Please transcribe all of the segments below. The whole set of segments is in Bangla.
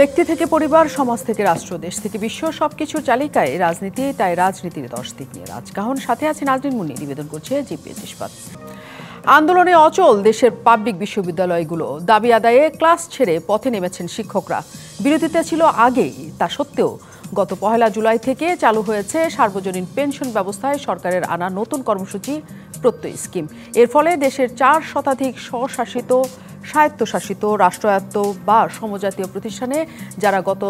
ব্যক্তি থেকে পরিবার, সমাজ থেকে রাষ্ট্র, দেশ থেকে বিশ্ব সবকিছুর চালিকায় রাজনীতি, তাই রাজনীতির 10 দিক নিয়ে রাজকাহন। সাথে আছে নাজনীন মুন্নি, নিবেদন করছে জিপিএস ইস্পাত। আন্দোলনে অচল দেশের পাবলিক বিশ্ববিদ্যালয়গুলো, দাবি আদায়ে ক্লাস ছেড়ে পথে নেমেছেন শিক্ষকরা। বিরোধিতা ছিল আগেই, তা সত্ত্বেও গত 1 জুলাই থেকে চালু হয়েছে সার্বজনীন পেনশন ব্যবস্থায় সরকারের আনা নতুন কর্মসূচি প্রত্যয় স্কিম। এর ফলে দেশের 4 শতাধিক স্বশাসিত, স্বায়ত্তশাসিত, রাষ্ট্রায়ত্ত বা সমজাতীয় প্রতিষ্ঠানে যারা গত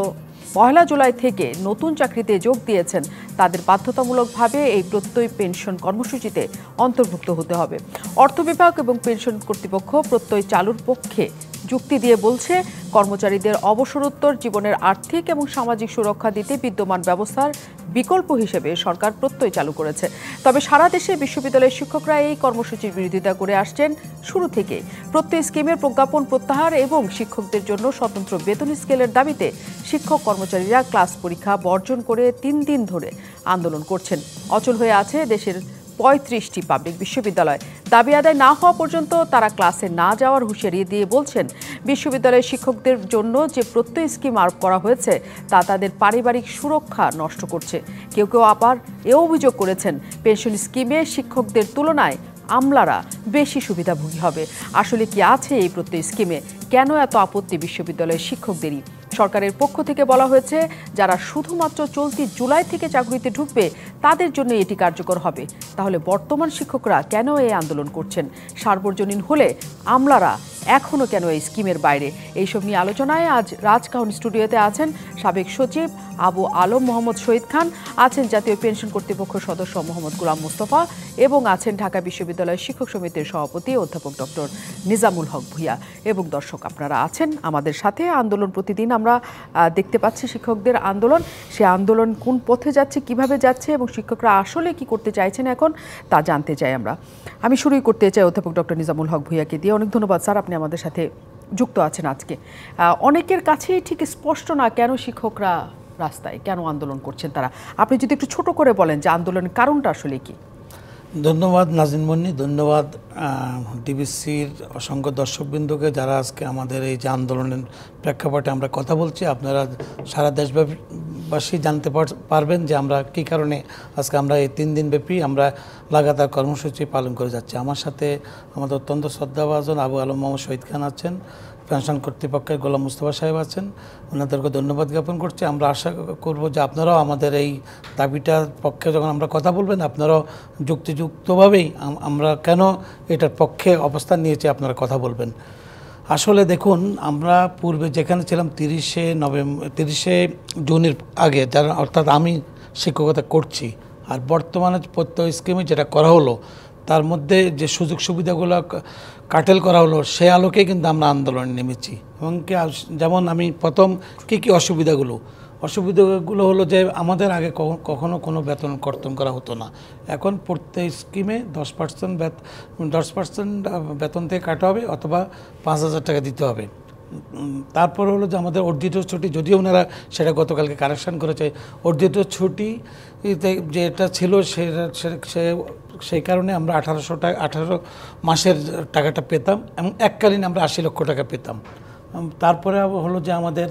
1 জুলাই থেকে নতুন চাকরিতে যোগ দিয়েছেন তাদের বাধ্যতামূলকভাবে এই প্রত্যয় পেনশন কর্মসূচিতে অন্তর্ভুক্ত হতে হবে। অর্থ বিভাগ এবং পেনশন কর্তৃপক্ষ প্রত্যয় চালুর পক্ষে যুক্তি দিয়ে বলছে, কর্মচারীদের অবসরোত্তর জীবনের আর্থিক এবং সামাজিক সুরক্ষা দিতে বিদ্যমান ব্যবস্থার বিকল্প হিসেবে সরকার প্রত্যয় চালু করেছে। তবে সারা দেশে বিশ্ববিদ্যালয়ের শিক্ষকরা এই কর্মসূচির বিরোধিতা করে আসছেন শুরু থেকে। প্রত্যয় স্কিমের প্রজ্ঞাপন প্রত্যাহার এবং শিক্ষকদের জন্য স্বতন্ত্র বেতন স্কেলের দাবিতে শিক্ষক কর্মচারীরা ক্লাস পরীক্ষা বর্জন করে 3 দিন ধরে আন্দোলন করছেন। অচল হয়ে আছে দেশের 35টি পাবলিক বিশ্ববিদ্যালয়। দাবি আদায় না হওয়া পর্যন্ত তারা ক্লাসে না যাওয়ার হুঁশিয়ারি দিয়ে বলছেন, বিশ্ববিদ্যালয়ের শিক্ষকদের জন্য যে প্রত্যয় স্কিম আরোপ করা হয়েছে তা তাদের পারিবারিক সুরক্ষা নষ্ট করছে। কেউ কেউ আবার এও অভিযোগ করেছেন, পেনশন স্কিমে শিক্ষকদের তুলনায় আমলারা বেশি সুবিধাভোগী হবে। আসলে কি আছে এই প্রত্যয় স্কিমে? কেন এত আপত্তি বিশ্ববিদ্যালয়ের শিক্ষকদেরই? সরকারের পক্ষ থেকে বলা হয়েছে, যারা শুধুমাত্র চলতি জুলাই থেকে চাকরিতে ঢুকবে তাদের জন্য এটি কার্যকর হবে। তাহলে বর্তমান শিক্ষকরা কেন এই আন্দোলন করছেন? সার্বজনীন হলে আমলারা এখনও কেন এই স্কিমের বাইরে? এইসব নিয়ে আলোচনায় আজ রাজকাহন স্টুডিওতে আছেন সাবেক সচিব আবু আলম মোহাম্মদ শহীদ খান, আছেন জাতীয় পেনশন কর্তৃপক্ষ সদস্য মোহাম্মদ গোলাম মোস্তফা এবং আছেন ঢাকা বিশ্ববিদ্যালয় শিক্ষক সমিতির সভাপতি অধ্যাপক ডক্টর নিজামুল হক ভূঁইয়া। এবং দর্শক আপনারা আছেন আমাদের সাথে। আন্দোলন প্রতিদিন আমরা দেখতে পাচ্ছি শিক্ষকদের আন্দোলন, সে আন্দোলন কোন পথে যাচ্ছে, কিভাবে যাচ্ছে এবং শিক্ষকরা আসলে কি করতে চাইছেন এখন তা জানতে চাই আমরা। আমি শুরুই করতে চাই অধ্যাপক ডক্টর নিজামুল হক ভূঁইয়াকে দিয়ে। অনেক ধন্যবাদ স্যার, আপনি আমাদের সাথে যুক্ত আছেন আজকে। অনেকের কাছেই ঠিক স্পষ্ট না কেন শিক্ষকরা রাস্তায়, কেন আন্দোলন করছেন তারা। আপনি যদি একটু ছোট করে বলেন যে আন্দোলনের কারণটা আসলে কি। ধন্যবাদ নাজনীন মুন্নি, ধন্যবাদ ডিবিসির অসংখ্য দর্শকবৃন্দকে যারা আজকে আমাদের এই যে আন্দোলনের প্রেক্ষাপটে আমরা কথা বলছি। আপনারা সারা দেশবাসী জানতে পারবেন যে আমরা কী কারণে আজকে আমরা এই 3 দিন ব্যাপী আমরা লাগাতার কর্মসূচি পালন করে যাচ্ছি। আমার সাথে আমাদের অত্যন্ত শ্রদ্ধাভাজন আবু আলম মোহাম্মদ শহীদ খান আছেন, পেনশন কর্তৃপক্ষের গোলাম মুস্তফা সাহেব আছেন। ওনাদেরকে ধন্যবাদ জ্ঞাপন করছি। আমরা আশা করব যে আপনারাও আমাদের এই দাবিটার পক্ষে যখন আমরা কথা বলবেন আপনারাও যুক্তিযুক্তভাবেই আমরা কেন এটার পক্ষে অবস্থান নিয়েছি আপনারা কথা বলবেন। আসলে দেখুন, আমরা পূর্বে যেখানে ছিলাম 30শে জুনের আগে, যারা অর্থাৎ আমি শিক্ষকতা করছি, আর বর্তমানে প্রত্যয় স্কিমে যেটা করা হলো তার মধ্যে যে সুযোগ সুবিধাগুলো কাটেল করা হলো সে আলোকে কিন্তু আমরা আন্দোলনে নেমেছি। এবং যেমন আমি প্রথম কী অসুবিধাগুলো হলো যে আমাদের আগে কখনো কোনো বেতন কর্তন করা হতো না। এখন প্রত্যেক স্কিমে 10% বেতন থেকে কাটা হবে অথবা 5,000 টাকা দিতে হবে। তারপর হলো যে আমাদের অর্জিত ছুটি, যদিও ওনারা সেটা গতকালকে কারেকশান করেছে, অর্জিত ছুটি যেটা ছিল সেই কারণে আমরা 18 মাসের টাকাটা পেতাম এবং এককালীন আমরা 80 লক্ষ টাকা পেতাম। তারপরে হলো যে আমাদের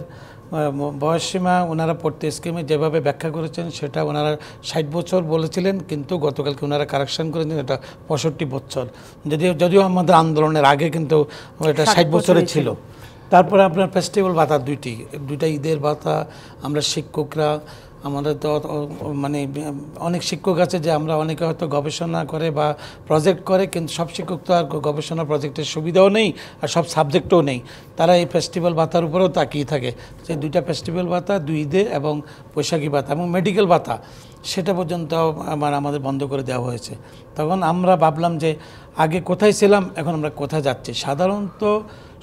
বয়সসীমা ওনারা প্রত্যেক স্কিমে যেভাবে ব্যাখ্যা করেছেন সেটা ওনারা 60 বছর বলেছিলেন, কিন্তু গতকালকে ওনারা কারেকশান করেছেন এটা 65 বছর। যদিও আমাদের আন্দোলনের আগে কিন্তু এটা 60 বছরের ছিল। তারপরে আপনার ফেস্টিভ্যাল ভাতা দুইটা ঈদের ভাতা। আমরা শিক্ষকরা, আমাদের তো মানে অনেক শিক্ষক আছে যে আমরা অনেকে হয়তো গবেষণা করে বা প্রজেক্ট করে, কিন্তু সব শিক্ষক তো আর গবেষণা প্রজেক্টের সুবিধাও নেই আর সব সাবজেক্টও নেই। তারা এই ফেস্টিভ্যাল ভাতার উপরেও তাকিয়ে থাকে। যে 2টা ফেস্টিভ্যাল ভাতা, 2 ঈদে এবং বৈশাখী ভাতা এবং মেডিকেল ভাতা সেটা পর্যন্ত আমাদের বন্ধ করে দেওয়া হয়েছে। তখন আমরা ভাবলাম যে আগে কোথায় ছিলাম, এখন আমরা কোথায় যাচ্ছি। সাধারণত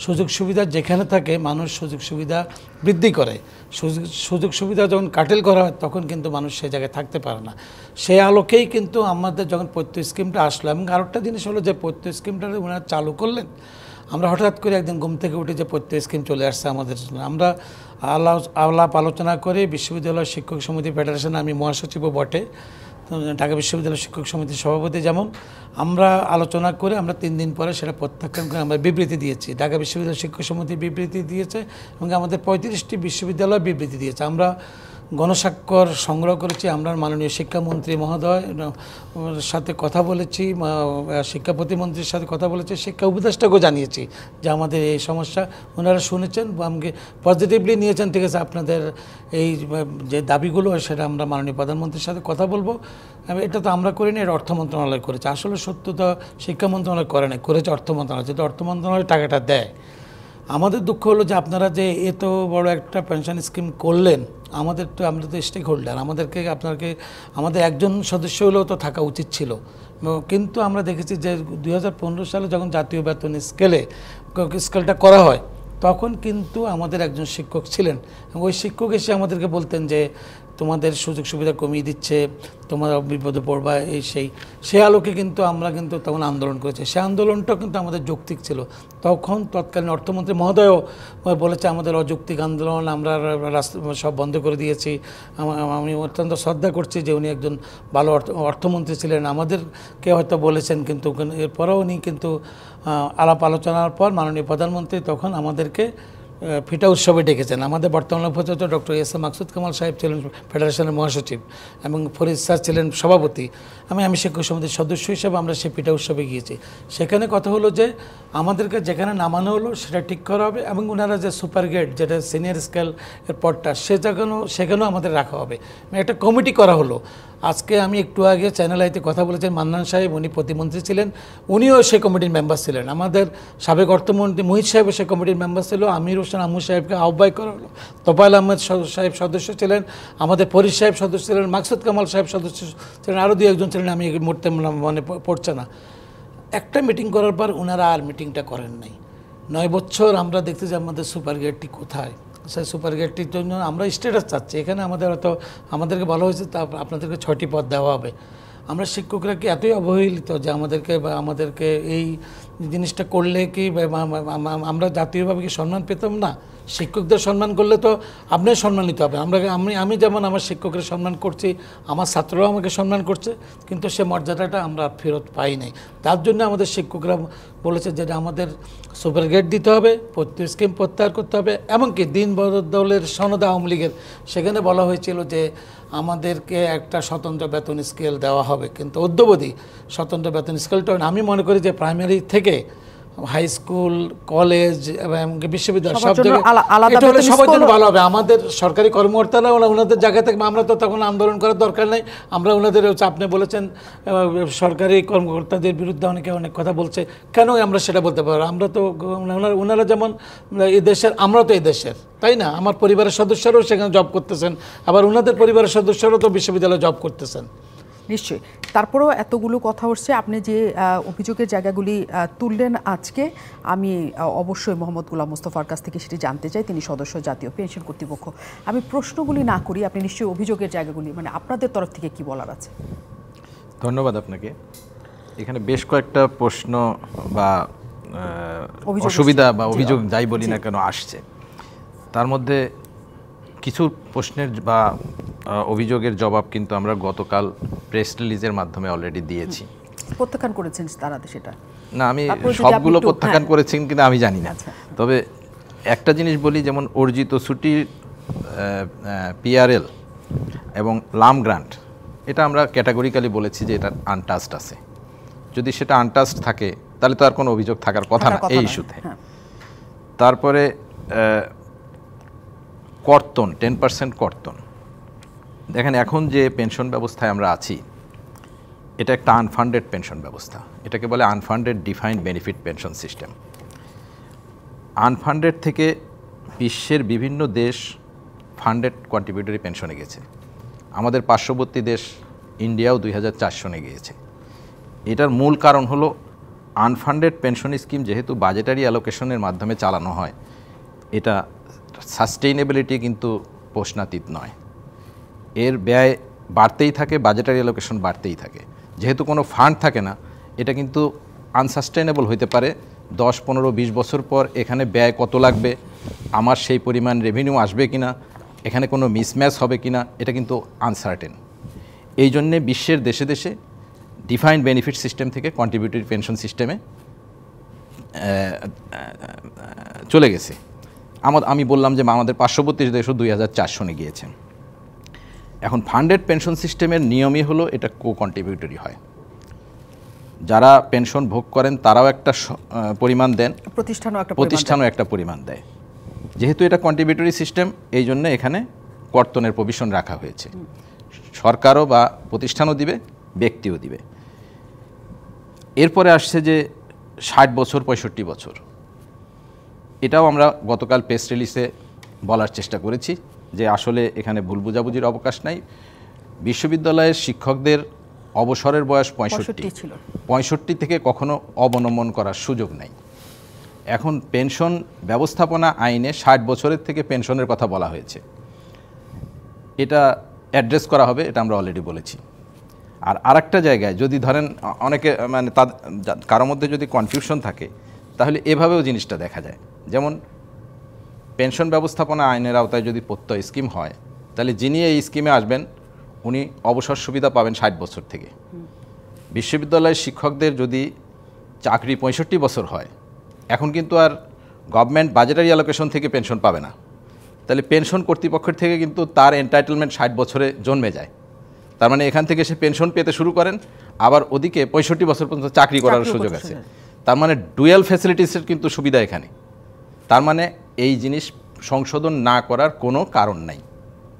সুযোগ সুবিধা যেখানে থাকে মানুষ সুযোগ সুবিধা বৃদ্ধি করে, সুযোগ সুবিধা যখন কাটেল করা হয় তখন কিন্তু মানুষ সে জায়গায় থাকতে পারে না। সেই আলোকেই কিন্তু আমাদের যখন প্রত্যয় স্কিমটা আসলো, এবং আরেকটা জিনিস হলো যে প্রত্যয় স্কিমটা ওনারা চালু করলেন, আমরা হঠাৎ করে একদিন ঘুম থেকে উঠে যে প্রত্যয় স্কিম চলে আসছে আমাদের জন্য। আমরা আলাপ আলোচনা করে বিশ্ববিদ্যালয় শিক্ষক সমিতি ফেডারেশনে আমি মহাসচিবও বটে, তো ঢাকা বিশ্ববিদ্যালয় শিক্ষক সমিতির সভাপতি যেমন আমরা আলোচনা করে আমরা 3 দিন পরে সেটা প্রত্যাখ্যান করে আমরা বিবৃতি দিয়েছি। ঢাকা বিশ্ববিদ্যালয় শিক্ষক সমিতি বিবৃতি দিয়েছে এবং আমাদের 35টি বিশ্ববিদ্যালয় বিবৃতি দিয়েছে। আমরা গণস্বাক্ষর সংগ্রহ করেছি। আমরা মাননীয় শিক্ষামন্ত্রী মহোদয় সাথে কথা বলেছি, শিক্ষা প্রতিমন্ত্রীর সাথে কথা বলেছি, শিক্ষা উপদেষ্টাকেও জানিয়েছি যে আমাদের এই সমস্যা। ওনারা শুনেছেন, আমাকে পজিটিভলি নিয়েছেন। ঠিক আছে, আপনাদের এই যে দাবিগুলো সেটা আমরা মাননীয় প্রধানমন্ত্রীর সাথে কথা বলবো। এটা তো আমরা করিনি, এটা অর্থ মন্ত্রণালয় করেছে। আসলে সত্য তো শিক্ষা মন্ত্রণালয় করে নাই, করেছে অর্থ মন্ত্রণালয়। যেটা অর্থ মন্ত্রণালয় টাকাটা দেয়। আমাদের দুঃখ হলো যে আপনারা যে এত বড় একটা পেনশন স্কিম করলেন, আমরা তো স্টেক হোল্ডার, আমাদের একজন সদস্য হলেও তো থাকা উচিত ছিল। কিন্তু আমরা দেখেছি যে 2015 সালে যখন জাতীয় বেতন স্কেলটা করা হয়, তখন কিন্তু আমাদের একজন শিক্ষক ছিলেন। ওই শিক্ষক এসে আমাদেরকে বলতেন যে তোমাদের সুযোগ সুবিধা কমিয়ে দিচ্ছে, তোমরা বিপদে পড়বা, সেই আলোকে কিন্তু আমরা কিন্তু তখন আন্দোলন করেছি। সেই আন্দোলনটাও কিন্তু আমাদের যৌক্তিক ছিল। তখন তৎকালীন অর্থমন্ত্রী মহোদয়ও বলেছে আমাদের অযৌক্তিক আন্দোলন, আমরা রাস্তা সব বন্ধ করে দিয়েছি। আমি অত্যন্ত শ্রদ্ধা করছি যে উনি একজন ভালো অর্থমন্ত্রী ছিলেন, আমাদেরকে হয়তো বলেছেন, কিন্তু এরপরেও উনি কিন্তু আলাপ আলোচনার পর মাননীয় প্রধানমন্ত্রী তখন আমাদেরকে ফিটা উৎসবে ডেকেছেন। আমাদের বর্তমান উপাচার্য doctor S M Maksud Kamal সাহেব ছিলেন ফেডারেশনের মহাসচিব এবং ফরিদ স্যার ছিলেন সভাপতি। আমি শিক্ষক সমিতির সদস্য হিসেবে আমরা সেই ফিটা উৎসবে গিয়েছি। সেখানে কথা হলো যে আমাদেরকে যেখানে নামানো হলো সেটা ঠিক করা হবে এবং ওনারা যে সুপার গ্রেড, যেটা সিনিয়র স্কেল এর পদটা, সেখানেও আমাদের রাখা হবে। একটা কমিটি করা হলো। আজকে আমি একটু আগে চ্যানেল আইতে কথা বলেছেন মান্নান সাহেব, উনি প্রতিমন্ত্রী ছিলেন, উনিও সেই কমিটির মেম্বার ছিলেন। আমাদের সাবেক অর্থমন্ত্রী মুহিত সাহেব সেই কমিটির মেম্বার ছিল। আমির হোসেন আমু সাহেবকে আহ্বায়ক করা হলো। তোফায়েল আহমেদ সাহেব সদস্য ছিলেন, আমাদের ফরিদ সাহেব সদস্য ছিলেন, মাকসুদ কামাল সাহেব সদস্য ছিলেন, আরও 2-1 ছিলেন, আমি এই মুহূর্তে মনে পড়ছে না। একটা মিটিং করার পর ওনারা আর মিটিংটা করেন নাই। 9 বছর আমরা দেখতে যে আমাদের সুপার গ্রেডটি কোথায়। সেই সুপার গ্রেডটির জন্য আমরা স্ট্যাটাস চাচ্ছি। এখানে আমাদেরকে বলা হয়েছে তা আপনাদেরকে 6টি পদ দেওয়া হবে। আমরা শিক্ষকরা কি এতই অবহেলিত যে আমাদেরকে এই জিনিসটা করলে কি আমরা জাতীয়ভাবে কি সম্মান পেতাম না? শিক্ষকদের সম্মান করলে তো আপনার সম্মানিত হবে। আমি যেমন আমার শিক্ষকের সম্মান করছি, আমার ছাত্ররাও আমাকে সম্মান করছে, কিন্তু সে মর্যাদাটা আমরা ফেরত পাই নাই। তার জন্য আমাদের শিক্ষকরা বলেছে যে আমাদের সুপার গ্রেড দিতে হবে, প্রত্যেক স্কিম প্রত্যাহার করতে হবে। এমনকি দিন বদলের সনদ আওয়ামী লীগের সেখানে বলা হয়েছিল যে আমাদেরকে একটা স্বতন্ত্র বেতন স্কেল দেওয়া হবে, কিন্তু অদ্যাবধি স্বতন্ত্র বেতন স্কেলটা আমি মনে করি যে প্রাইমারি থেকে হাই স্কুল, কলেজ এবং বিশ্ববিদ্যালয় সব জায়গায় এটা হলে সবার জন্য ভালো হবে। আমাদের সরকারি কর্মকর্তারা ওনাদের জায়গা থেকে, আমরা তো তখন আন্দোলন করার দরকার নেই। আমরা ওনাদের আপনি বলেছেন সরকারি কর্মকর্তাদের বিরুদ্ধে অনেক কথা বলছে, কেন আমরা সেটা বলতে পারবো? আমরা তো ওনারা যেমন এই দেশের, আমরা তো এই দেশের, তাই না? আমার পরিবারের সদস্যরাও সেখানে জব করতেছেন, আবার ওনাদের পরিবারের সদস্যরাও তো বিশ্ববিদ্যালয়ে জব করতেছেন। নিশ্চয়ই। তারপরেও এতগুলো কথা হচ্ছে, আপনি যে অভিযোগের জায়গাগুলি তুললেন আজকে, আমি অবশ্যই মোহাম্মদ গোলাম মোস্তফার কাছ থেকে সেটি জানতে চাই। তিনি সদস্য জাতীয় পেনশন কর্তৃপক্ষ। আমি প্রশ্নগুলি না করি, আপনি নিশ্চয়ই অভিযোগের জায়গাগুলি মানে আপনাদের তরফ থেকে কি বলার আছে? ধন্যবাদ আপনাকে। এখানে বেশ কয়েকটা প্রশ্ন বা অসুবিধা বা অভিযোগ যাই বলি না কেন আসছে। তার মধ্যে কিছু প্রশ্নের বা অভিযোগের জবাব কিন্তু আমরা গতকাল প্রেস রিলিজের মাধ্যমে অলরেডি দিয়েছি। প্রত্যাখ্যান করেছেন তারা সেটা? না, আমি সবগুলো প্রত্যাখ্যান করেছি কিনা আমি জানি না। তবে একটা জিনিস বলি, যেমন অর্জিত ছুটির পিআরএল এবং লাম গ্রান্ট, এটা আমরা ক্যাটাগরিক্যালি বলেছি যে এটা আনটাচড আছে। যদি সেটা আনটাচড থাকে তাহলে তো আর কোনো অভিযোগ থাকার কথা না এই ইস্যুতে। তারপরে কর্তন, 10% কর্তন। দেখেন, এখন যে পেনশন ব্যবস্থায় আমরা আছি এটা একটা আনফান্ডেড পেনশন ব্যবস্থা। এটাকে বলে আনফান্ডেড ডিফাইন্ড বেনিফিট পেনশন সিস্টেম। আনফান্ডেড থেকে বিশ্বের বিভিন্ন দেশ ফান্ডেড কন্ট্রিবিউটরি পেনশনে গেছে। আমাদের পার্শ্ববর্তী দেশ ইন্ডিয়াও 2004 সনে গিয়েছে। এটার মূল কারণ হলো আনফান্ডেড পেনশন স্কিম যেহেতু বাজেটারি অ্যালোকেশনের মাধ্যমে চালানো হয়, এটা সাস্টেইনেবিলিটি কিন্তু প্রশ্নাতীত নয়। এর ব্যয় বাড়তেই থাকে, বাজেটারি অ্যালোকেশন বাড়তেই থাকে। যেহেতু কোনো ফান্ড থাকে না, এটা কিন্তু আনসাস্টেইনেবল হতে পারে। 10, 15, 20 বছর পর এখানে ব্যয় কত লাগবে, আমার সেই পরিমাণ রেভিনিউ আসবে কিনা, এখানে কোনো মিসম্যাচ হবে কিনা, এটা কিন্তু আনসার্টেন। এই জন্যে বিশ্বের দেশে দেশে ডিফাইন্ড বেনিফিট সিস্টেম থেকে কন্ট্রিবিউটরি পেনশন সিস্টেমে চলে গেছে। আমি বললাম যে আমাদের পার্শ্ববর্তী দেশও 2004 সনে গিয়েছে। এখন ফান্ডেড পেনশন সিস্টেমের নিয়মই হলো এটা কন্ট্রিবিউটরি হয়, যারা পেনশন ভোগ করেন তারাও একটা পরিমাণ দেন, প্রতিষ্ঠানও একটা পরিমাণ দেয়। যেহেতু এটা কন্ট্রিবিউটরি সিস্টেম, এই জন্য এখানে কর্তনের প্রভিশন রাখা হয়েছে। সরকারও বা প্রতিষ্ঠানও দিবে, ব্যক্তিও দিবে। এরপরে আসছে যে 60 বছর 65 বছর, এটাও আমরা গতকাল প্রেস রিলিজে বলার চেষ্টা করেছি যে আসলে এখানে ভুল বোঝাবুঝির অবকাশ নাই। বিশ্ববিদ্যালয়ের শিক্ষকদের অবসরের বয়স 65 থেকে কখনো অবনমন করার সুযোগ নাই। এখন পেনশন ব্যবস্থাপনা আইনে 60 বছরের থেকে পেনশনের কথা বলা হয়েছে, এটা অ্যাড্রেস করা হবে, এটা আমরা অলরেডি বলেছি। আর আরেকটা জায়গায় যদি ধরেন অনেকে মানে কারোর মধ্যে যদি কনফিউশন থাকে, তাহলে এভাবেও জিনিসটা দেখা যায়। যেমন পেনশন ব্যবস্থাপনা আইনের আওতায় যদি প্রত্যয় স্কিম হয়, তাহলে যিনি এই স্কিমে আসবেন উনি অবসর সুবিধা পাবেন 60 বছর থেকে। বিশ্ববিদ্যালয়ের শিক্ষকদের যদি চাকরি 65 বছর হয়, এখন কিন্তু আর গভর্নমেন্ট বাজেটারি অ্যালোকেশন থেকে পেনশন পাবে না, তাহলে পেনশন কর্তৃপক্ষের থেকে কিন্তু তার এন্টাইটেলমেন্ট 60 বছরে জন্মে যায়। তার মানে এখান থেকে সে পেনশন পেতে শুরু করেন, আবার ওদিকে 65 বছর পর্যন্ত চাকরি করার সুযোগ আছে। তার মানে ডুয়াল ফ্যাসিলিটিসের কিন্তু সুবিধা এখানে। তার মানে এই জিনিস সংশোধন না করার কোনো কারণ নাই।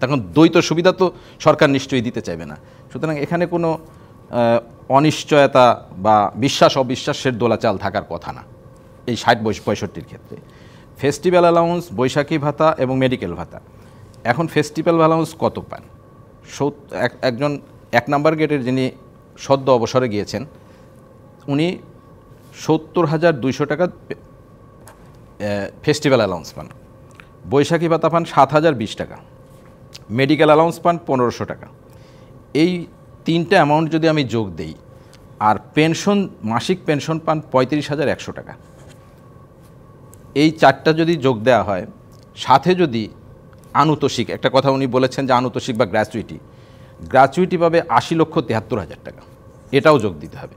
তখন দ্বৈত সুবিধা তো সরকার নিশ্চয়ই দিতে চাইবে না। সুতরাং এখানে কোনো অনিশ্চয়তা বা বিশ্বাস অবিশ্বাসের দোলাচাল থাকার কথা না এই 60-65 ক্ষেত্রে। ফেস্টিভ্যাল অ্যালাউন্স, বৈশাখী ভাতা এবং মেডিকেল ভাতা। এখন ফেস্টিভ্যাল অ্যালাউন্স কত পান? একজন 1 নম্বর গেটের যিনি সদ্য অবসরে গিয়েছেন, উনি 70,200 টাকা ফেস্টিভ্যাল অ্যালাউন্স পান। বৈশাখী ভাতা পান 7,020 টাকা। মেডিকেল অ্যালাউন্স পান 1,500 টাকা। এই 3টে অ্যামাউন্ট যদি আমি যোগ দেই, আর পেনশন, মাসিক পেনশন পান 35,100 টাকা। এই 4টা যদি যোগ দেওয়া হয়, সাথে যদি আনুতোষিক, একটা কথা উনি বলেছেন যে আনুতোষিক বা গ্র্যাচুইটি পাবে 80,73,000 টাকা, এটাও যোগ দিতে হবে।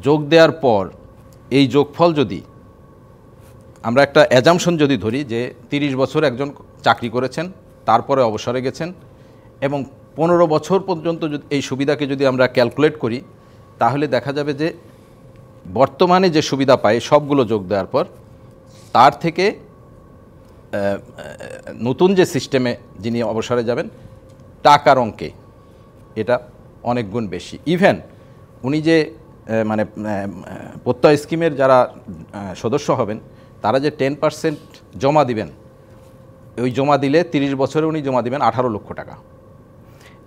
যোগ দেওয়ার পর এই যোগফল যদি আমরা একটা অ্যাজাম্পশন যদি ধরি যে 30 বছর একজন চাকরি করেছেন, তারপরে অবসরে গেছেন, এবং 15 বছর পর্যন্ত যদি এই সুবিধাকে যদি আমরা ক্যালকুলেট করি, তাহলে দেখা যাবে যে বর্তমানে যে সুবিধা পায় সবগুলো যোগ দেওয়ার পর তার থেকে নতুন যে সিস্টেমে যিনি অবসরে যাবেন টাকার অঙ্কে এটা অনেক গুণ বেশি। ইভেন উনি যে মানে প্রত্যয় স্কিমের যারা সদস্য হবেন, তারা যে 10% জমা দিবেন, ওই জমা দিলে 30 বছরে উনি জমা দিবেন 18 লক্ষ টাকা।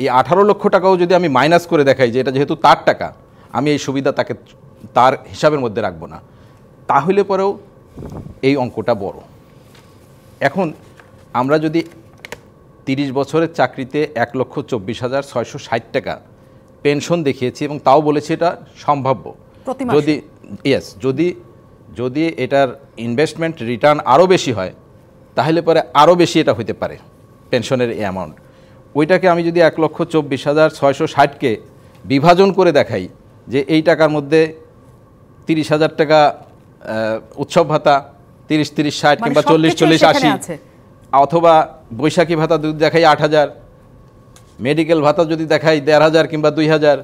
এই 18 লক্ষ টাকাও যদি আমি মাইনাস করে দেখাই যে এটা যেহেতু তার টাকা, আমি এই সুবিধা তাকে তার হিসাবের মধ্যে রাখবো না, তাহলে পরেও এই অঙ্কটা বড়। এখন আমরা যদি 30 বছরের চাকরিতে 1,24,660 টাকা পেনশন দেখিয়েছি এবং তাও বলেছি এটা সম্ভাব্য, যদি এটার ইনভেস্টমেন্ট রিটার্ন আরও বেশি হয়, তাহলে পরে আরও বেশি এটা হতে পারে পেনশনের এই অ্যামাউন্ট। ওইটাকে আমি যদি 1,24,660কে বিভাজন করে দেখাই যে এই টাকার মধ্যে 30,000 টাকা উৎসব ভাতা, 30-30-60 কিংবা 40-40-80, অথবা বৈশাখী ভাতা যদি দেখাই 8,000, মেডিকেল ভাতা যদি দেখাই 1,500 কিংবা 2,000,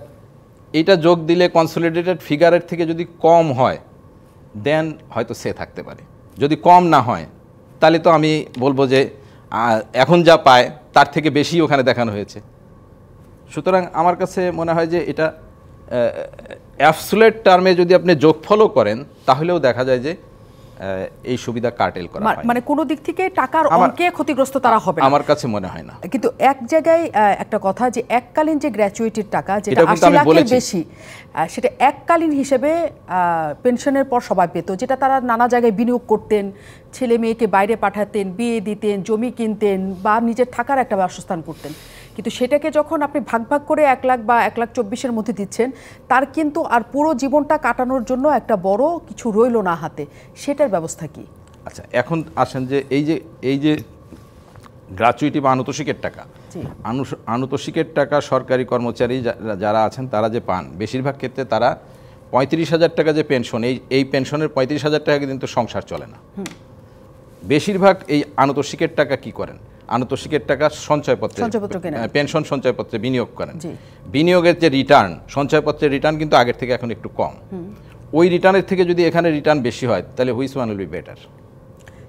এইটা যোগ দিলে কনসলিডেটেড ফিগারের থেকে যদি কম হয় দেন হয়তো সে থাকতে পারে। যদি কম না হয় তাহলে তো আমি বলবো যে এখন যা পায় তার থেকে বেশি ওখানে দেখানো হয়েছে। সুতরাং আমার কাছে মনে হয় যে এটা অ্যাবসোলিউট টার্মে যদি আপনি যোগফলও করেন, তাহলেও দেখা যায় যে এই সুবিধা কার্টেল করা হয়, মানে কোনো দিক থেকে টাকার অঙ্কে ক্ষতিগ্রস্ত তারা হবে না, আমার কাছে মনে হয় না। কিন্তু এক জায়গায় একটা কথা, যে এককালীন যে গ্র্যাচুইটির টাকা যেটা 80 লাখের বেশি, সেটা এককালীন হিসেবে পেনশনের পর সবাই পেত, যেটা তারা নানা জায়গায় বিনিয়োগ করতেন, ছেলে মেয়েকে বাইরে পাঠাতেন, বিয়ে দিতেন, জমি কিনতেন, বা নিজের থাকার একটা বাসস্থান করতেন। কিন্তু সেটাকে যখন আপনি ভাগ ভাগ করে 1 লাখ বা 1,24,000-এর মধ্যে দিচ্ছেন, তার কিন্তু আর পুরো জীবনটা কাটানোর জন্য একটা বড় কিছু রইল না হাতে, সেটার ব্যবস্থা কি? আচ্ছা, এখন আসেন যে এই যে গ্র্যাচুইটি বা আনুতোষিকের টাকা, জি। আনুতোষিকের টাকা সরকারি কর্মচারী যারা আছেন তারা যে পান, বেশিরভাগ ক্ষেত্রে তারা 35,000 টাকা যে পেনশন, এই পেনশনের 35,000 টাকা কিন্তু সংসার চলে না। বেশিরভাগ এই আনুতোষিকের টাকা কি করেন, আনুতোষিকের টাকা সঞ্চয়পত্রে, পেনশন সঞ্চয়পত্রে বিনিয়োগ করেন। বিনিয়োগের যে রিটার্ন, সঞ্চয়পত্রের রিটার্ন কিন্তু আগের থেকে এখন একটু কম। ওই রিটার্নের থেকে যদি এখানে রিটার্ন বেশি হয় তাহলে which one will be better?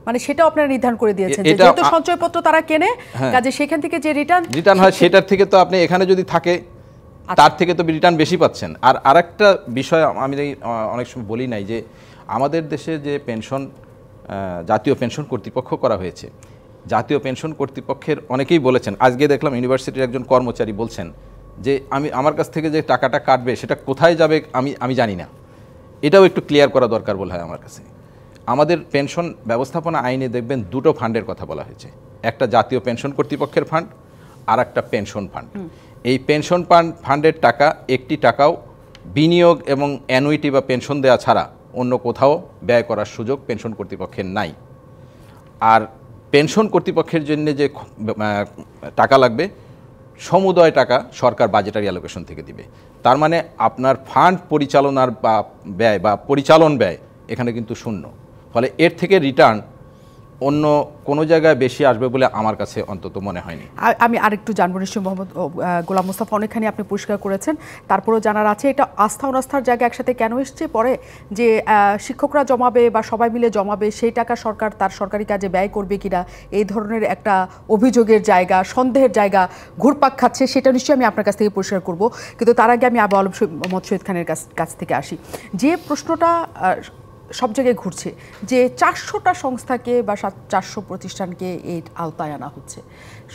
মানে সেটা আপনারা নির্ধারণ করে দিয়েছেন যে যেহেতু সঞ্চয়পত্র তারা কেনে, কাজে সেখান থেকে যে রিটার্ন হয় সেটার থেকে তো আপনি এখানে যদি থাকে তার থেকে তো রিটার্ন বেশি পাচ্ছেন। আর আরেকটা বিষয় আমি অনেক সময় বলি নাই যে আমাদের দেশে যে পেনশন, জাতীয় পেনশন কর্তৃপক্ষ করা হয়েছে, জাতীয় পেনশন কর্তৃপক্ষের অনেকেই বলেছেন, আজকে দেখলাম ইউনিভার্সিটির একজন কর্মচারী বলছেন যে আমার কাছ থেকে যে টাকাটা কাটবে সেটা কোথায় যাবে আমি জানি না। এটাও একটু ক্লিয়ার করা দরকার বলে হয় আমার কাছে। আমাদের পেনশন ব্যবস্থাপনা আইনে দেখবেন দুটো ফান্ডের কথা বলা হয়েছে, একটা জাতীয় পেনশন কর্তৃপক্ষের ফান্ড আর একটা পেনশন ফান্ড। এই পেনশন ফান্ডের টাকা একটি টাকাও বিনিয়োগ এবং অ্যানুইটি বা পেনশন দেওয়া ছাড়া অন্য কোথাও ব্যয় করার সুযোগ পেনশন কর্তৃপক্ষের নাই। আর পেনশন কর্তৃপক্ষের জন্য যে টাকা লাগবে সমুদয় টাকা সরকার বাজেটারি অ্যালোকেশন থেকে দিবে। তার মানে আপনার ফান্ড পরিচালনার বা ব্যয় বা পরিচালন ব্যয় এখানে কিন্তু শূন্য। ফলে এর থেকে রিটার্ন অন্য কোনো জায়গায় বেশি আসবে বলে আমার কাছে অন্তত মনে হয়নি। আমি আরেকটু জানবো, নিশ্চয়ই মোহাম্মদ গোলাম মোস্তফা অনেকখানি আপনি পরিষ্কার করেছেন, তারপরেও জানার আছে এটা আস্থা অনাস্থার জায়গা একসাথে কেন এসছে পরে যে শিক্ষকরা জমাবে বা সবাই মিলে জমাবে, সেই টাকা সরকার তার সরকারি কাজে ব্যয় করবে কিনা, এই ধরনের একটা অভিযোগের জায়গা, সন্দেহের জায়গা ঘুরপাক খাচ্ছে, সেটা নিশ্চয়ই আমি আপনার কাছ থেকে পরিষ্কার করব। কিন্তু তার আগে আমি আবু আলম মোহাম্মদ শহীদ খানের কাছ থেকে আসি। যে প্রশ্নটা সব জায়গায় ঘুরছে যে 400টা সংস্থাকে বা 400 প্রতিষ্ঠানকে এই আওতায় আনা হচ্ছে,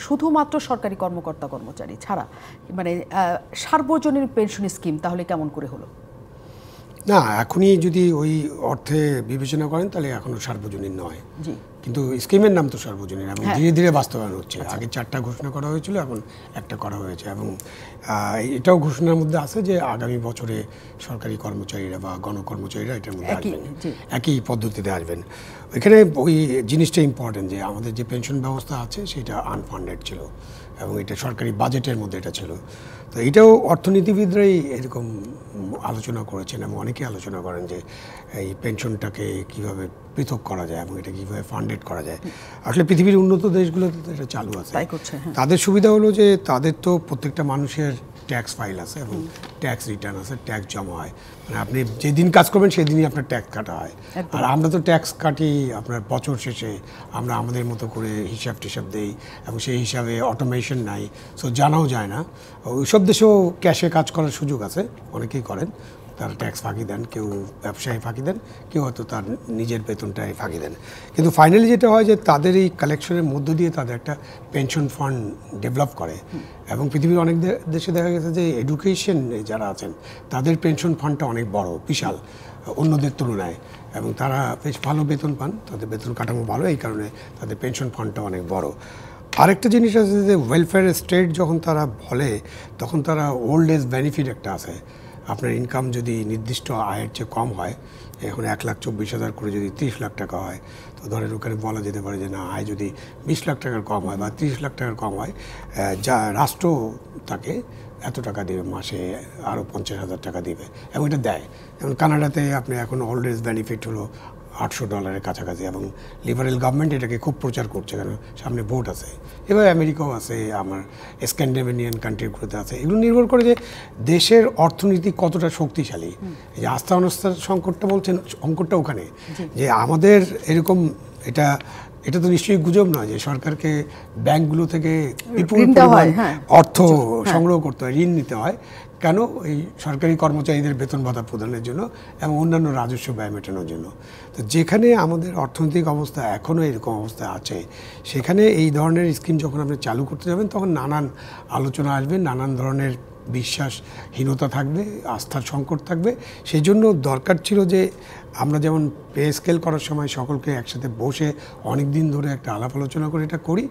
শুধুমাত্র সরকারি কর্মকর্তা কর্মচারী ছাড়া, মানে সার্বজনীন পেনশন স্কিম তাহলে কেমন করে হলো? না, এখনই যদি ওই অর্থে বিবেচনা করেন তাহলে এখনো সার্বজনীন নয়। জি, কিন্তু স্কিমের নাম তো সার্বজনীন এবং ধীরে ধীরে বাস্তবায়ন হচ্ছে। আগে 4টা ঘোষণা করা হয়েছিল, এখন একটা করা হয়েছে এবং এটাও ঘোষণার মধ্যে আছে যে আগামী বছরে সরকারি কর্মচারীরা বা গণকর্মচারীরা এটার মধ্যে আসবেন, একই পদ্ধতিতে আসবেন। ওইখানে ওই জিনিসটা ইম্পর্টেন্ট যে আমাদের যে পেনশন ব্যবস্থা আছে সেটা আনফান্ডেড ছিল এবং এটা সরকারি বাজেটের মধ্যে এটা ছিল। তো এটাও অর্থনীতিবিদরাই এরকম আলোচনা করেছেন এবং অনেকে আলোচনা করেন যে এই পেনশনটাকে কীভাবে পৃথক করা যায় এবং এটা কীভাবে ফান্ডেড করা যায়। আসলে পৃথিবীর উন্নত দেশগুলোতে তো এটা চালু আছে। তাদের সুবিধা হলো যে তাদের তো প্রত্যেকটা মানুষের ট্যাক্স ফাইল আছে এবং ট্যাক্স রিটার্ন আছে, ট্যাক্স জমা হয়, মানে আপনি যেদিন কাজ করবেন সেদিনই আপনার ট্যাক্স কাটা হয়। আর আমরা তো ট্যাক্স কাটি আপনার বছর শেষে, আমরা আমাদের মতো করে হিসাব টিসাব দেই এবং সেই হিসাবে অটোমেশন নাই, সো জানাও যায় না। ওইসব দেশেও ক্যাশে কাজ করার সুযোগ আছে, অনেকেই করেন, তারা ট্যাক্স ফাঁকি দেন, কেউ ব্যবসায় ফাঁকি দেন, কেউ হয়তো তার নিজের বেতনটাই ফাঁকি দেন। কিন্তু ফাইনালি যেটা হয় যে তাদের এই কালেকশনের মধ্য দিয়ে তাদের একটা পেনশন ফান্ড ডেভেলপ করে এবং পৃথিবীর অনেক দেশে দেখা গেছে যে এডুকেশন যারা আছেন তাদের পেনশন ফান্ডটা অনেক বড়, বিশাল অন্যদের তুলনায়, এবং তারা বেশ ভালো বেতন পান, তাদের বেতন কাঠামো ভালো, এই কারণে তাদের পেনশন ফান্ডটা অনেক বড়। আরেকটা জিনিস আছে যে ওয়েলফেয়ার স্টেট যখন তারা বলে তখন তারা ওল্ড এজ বেনিফিট একটা আছে। আপনার ইনকাম যদি নির্দিষ্ট আয়ের চেয়ে কম হয়, এখন 1,24,000 করে যদি 30 লাখ টাকা হয়, তো ধরেন ওখানে বলা যেতে পারে যে না, আয় যদি 20 লাখ টাকার কম হয় বা 30 লাখ টাকার কম হয়, যা রাষ্ট্র তাকে এত টাকা দেবে, মাসে আরও 50,000 টাকা দিবে এবং এটা দেয়। যেমন কানাডাতে আপনি এখন ওল্ড এজ বেনিফিট হলো $800 কাছাকাছি এবং লিবারেল গভর্নমেন্ট এটাকে খুব প্রচার করছে, কারণ সামনে ভোট আছে। এবার আমেরিকাও আছে, আমার স্ক্যান্ডিনেভিয়ান কান্ট্রিগুলোতে আছে। এগুলো নির্ভর করে যে দেশের অর্থনীতি কতটা শক্তিশালী। এই যে আস্থা অনাস্থার সংকটটা বলছেন, সংকটটা ওখানে যে আমাদের এরকম এটা তো নিশ্চয়ই গুজব নয় যে সরকারকে ব্যাংকগুলো থেকে বিপুল পরিমাণ অর্থ সংগ্রহ করতে হয়, ঋণ নিতে হয়। কেন? এই সরকারি কর্মচারীদের বেতন ভাতা প্রদানের জন্য এবং অন্যান্য রাজস্ব ব্যয় মেটানোর জন্য। তো যেখানে আমাদের অর্থনৈতিক অবস্থা এখনও এরকম অবস্থা আছে, সেখানে এই ধরনের স্কিম যখন আপনি চালু করতে যাবেন তখন নানান আলোচনা আসবে, নানান ধরনের বিশ্বাসহীনতা থাকবে, আস্থার সংকট থাকবে। সেই জন্য দরকার ছিল যে আমরা যেমন পে স্কেল করার সময় সকলকে একসাথে বসে অনেক দিন ধরে একটা আলাপ আলোচনা করে এটা করি,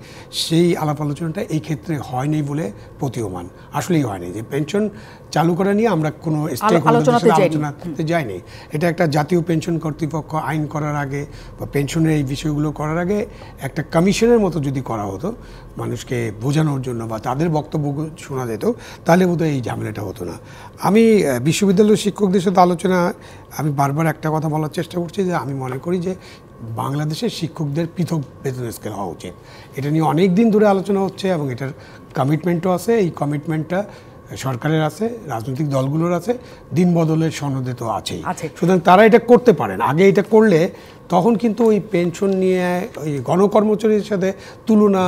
সেই আলাপ আলোচনাটা এই ক্ষেত্রে হয়নি বলে প্রতীয়মান। আসলেই হয়নি যে পেনশন চালু করা নিয়ে আমরা কোনো আলোচনাতে যাইনি। এটা একটা জাতীয় পেনশন কর্তৃপক্ষ আইন করার আগে বা পেনশনের এই বিষয়গুলো করার আগে একটা কমিশনের মতো যদি করা হতো মানুষকে বোঝানোর জন্য বা তাদের বক্তব্য শোনা যেত, তাহলে বোধহয় এই ঝামেলাটা হতো না। আমি বিশ্ববিদ্যালয়ের শিক্ষকদের সাথে আলোচনা আমি বারবার একটা কথা বলার চেষ্টা করছি যে আমি মনে করি যে বাংলাদেশের শিক্ষকদের পৃথক বেতন স্কেল হওয়া উচিত। এটা নিয়ে অনেক দিন ধরে আলোচনা হচ্ছে এবং এটার কমিটমেন্টও আছে। এই কমিটমেন্টটা সরকারের আছে, রাজনৈতিক দলগুলোর আছে, দিন বদলের সনদে তো আছেই। সুতরাং তারা এটা করতে পারেন। আগে এটা করলে তখন কিন্তু ওই পেনশন নিয়ে ওই গণকর্মচারীর সাথে তুলনা,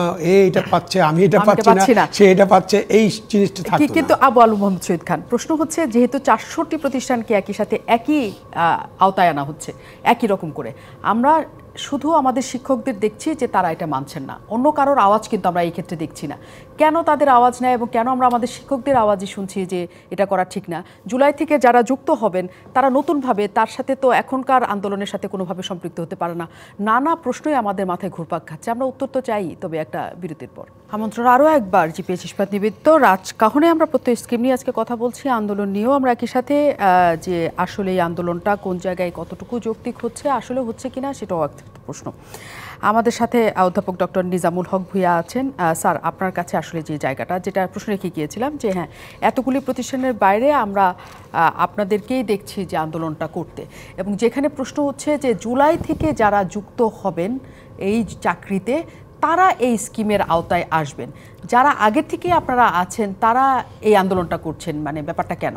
এটা পাচ্ছে আমি এটা পাচ্ছি না, সে এটা পাচ্ছে, এই জিনিসটা থাকতো না। কিন্তু আবু আলম মোহাম্মদ শহীদ খান, প্রশ্ন হচ্ছে যেহেতু 400টি প্রতিষ্ঠানকে একই সাথে একই আওতায় আনা হচ্ছে একই রকম করে, আমরা শুধু আমাদের শিক্ষকদের দেখছি যে তারা এটা মানছেন না, অন্য কারোর আওয়াজ কিন্তু আমরা এই ক্ষেত্রে দেখছি না। কেন তাদের আওয়াজ নেয় এবং কেন আমরা আমাদের শিক্ষকদের আওয়াজই শুনছি যে এটা করা ঠিক না? জুলাই থেকে যারা যুক্ত হবেন তারা নতুনভাবে, তার সাথে তো এখনকার আন্দোলনের সাথে কোনোভাবে সম্পৃক্ত হতে পারে না। নানা প্রশ্নই আমাদের মাথায় ঘুরপাক খাচ্ছে। আমরা উত্তর তো চাই, তবে একটা বিরতির পর। আমন্ত্রণ আরও একবার জিপিএস ইস্পাত নিবেদিত রাজকাহনে আমরা প্রত্যেক স্কিম নিয়ে আজকে কথা বলছি, আন্দোলন নিয়েও আমরা একই সাথে, যে আসলে এই আন্দোলনটা কোন জায়গায় কতটুকু যৌক্তিক হচ্ছে, আসলে হচ্ছে কিনা সেটাও একটা প্রশ্ন। আমাদের সাথে অধ্যাপক ডক্টর নিজামুল হক ভূঁইয়া আছেন। স্যার, আপনার কাছে আসলে যে জায়গাটা, যেটা প্রশ্ন রেখে গিয়েছিলাম যে হ্যাঁ, এতগুলি প্রতিষ্ঠানের বাইরে আমরা আপনাদেরকেই দেখছি যে আন্দোলনটা করতে, এবং যেখানে প্রশ্ন হচ্ছে যে জুলাই থেকে যারা যুক্ত হবেন এই চাকরিতে তারা এই স্কিমের আওতায় আসবেন, যারা আগে থেকে আপনারা আছেন তারা এই আন্দোলনটা করছেন, মানে ব্যাপারটা কেন?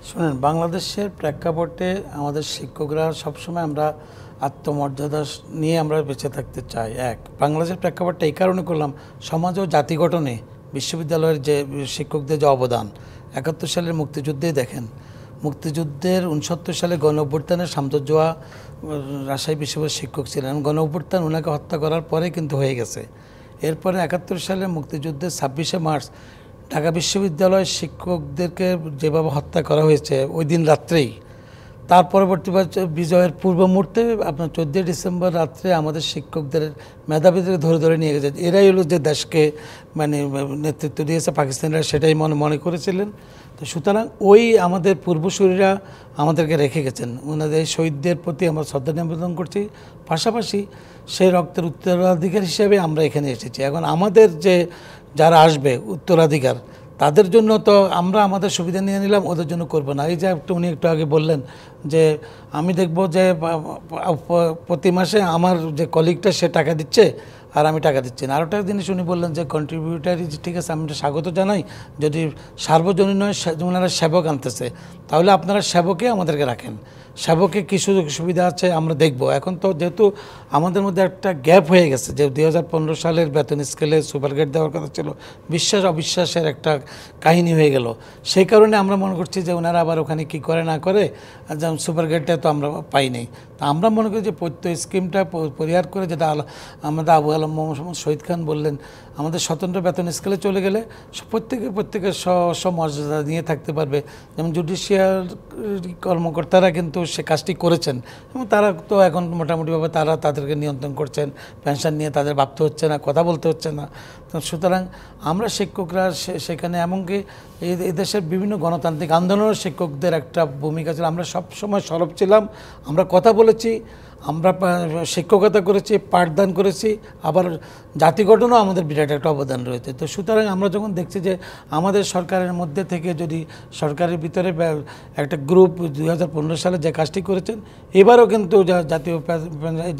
শোনেন, বাংলাদেশের প্রেক্ষাপটে আমাদের শিক্ষকরা সবসময় আমরা আত্মমর্যাদা নিয়ে আমরা বেঁচে থাকতে চাই। বাংলাদেশের প্রেক্ষাপটটা এই কারণে করলাম, সমাজ ও জাতি গঠনে বিশ্ববিদ্যালয়ের যে শিক্ষকদের যে অবদান, 71 সালের মুক্তিযুদ্ধেই দেখেন, মুক্তিযুদ্ধের 69 সালে গণ অভ্যুত্থানের শামসুজ্জোহা রাজশাহী বিশ্ববিদ্যালয়ের শিক্ষক ছিলেন। গণ অভ্যুত্থান ওনাকে হত্যা করার পরে কিন্তু হয়ে গেছে। এরপরে 71 সালে মুক্তিযুদ্ধের 26শে মার্চ ঢাকা বিশ্ববিদ্যালয়ের শিক্ষকদেরকে যেভাবে হত্যা করা হয়েছে ওই দিন রাত্রেই, তার পরবর্তী বিজয়ের পূর্ব মুহূর্তে আপনার 14 ডিসেম্বর রাত্রে আমাদের শিক্ষকদের মেধাবীদের ধরে ধরে নিয়ে গেছে। এরাই হলো যে দেশকে মানে নেতৃত্ব দিয়েছে, পাকিস্তানিরা সেটাই মনে করেছিলেন। তো সুতরাং ওই আমাদের পূর্বসূরীরা আমাদেরকে রেখে গেছেন, ওনাদের শহীদদের প্রতি আমরা শ্রদ্ধা নিবেদন করছি। পাশাপাশি সেই রক্তের উত্তরাধিকার হিসেবে আমরা এখানে এসেছি। এখন আমাদের যে যারা আসবে উত্তরাধিকার, তাদের জন্য তো আমরা আমাদের সুবিধা নিয়ে নিলাম, ওদের জন্য করব না। এই যে উনি একটু আগে বললেন যে আমি দেখব যে প্রতি মাসে আমার যে কলিগটা সে টাকা দিচ্ছে আর আমি টাকা দিচ্ছি না। আরেকটা জিনিস উনি বললেন যে কন্ট্রিবিউটারি, ঠিক আছে আমি স্বাগত জানাই, যদি সার্বজনীন নয় ওনারা সেবক আনতেছে, তাহলে আপনারা সেবকে আমাদেরকে রাখেন, সেবকে কী সুযোগ সুবিধা আছে আমরা দেখব। এখন তো যেহেতু আমাদের মধ্যে একটা গ্যাপ হয়ে গেছে, যে 2015 সালের বেতন স্কেলে সুপারগেট দেওয়ার কথা ছিল, বিশ্বাস অবিশ্বাসের একটা কাহিনী হয়ে গেল। সেই কারণে আমরা মনে করছি যে ওনারা আবার ওখানে কি করে না করে, যেমন সুপারগেটটা তো আমরা পাই নাই। তা আমরা মনে করি যে প্রত্যেক স্কিমটা পরিহার করে, যেটা আমাদের আবু আলম মোহাম্মদ শহীদ খান বললেন, আমাদের স্বতন্ত্র বেতন স্কেলে চলে গেলে প্রত্যেকের মর্যাদা নিয়ে থাকতে পারবে। যেমন জুডিশিয়াল কর্মকর্তারা কিন্তু সে কাজটি করেছেন এবং তারা তো এখন মোটামুটিভাবে তারা তাদেরকে নিয়ন্ত্রণ করছেন, পেনশন নিয়ে তাদের ভাবতে হচ্ছে না, কথা বলতে হচ্ছে না। তো সুতরাং আমরা শিক্ষকরা সেখানে, এমনকি এই দেশের বিভিন্ন গণতান্ত্রিক আন্দোলনের শিক্ষকদের একটা ভূমিকা ছিল। আমরা সবসময় সরব ছিলাম, আমরা কথা বলেছি, আমরা শিক্ষকতা করেছি, পাঠদান করেছি, আবার জাতি গঠনও আমাদের বিরাট একটা অবদান রয়েছে। তো সুতরাং আমরা যখন দেখছি যে আমাদের সরকারের মধ্যে থেকে যদি সরকারের ভিতরে একটা গ্রুপ 2015 সালে যে কাজটি করেছেন, এবারও কিন্তু জাতীয়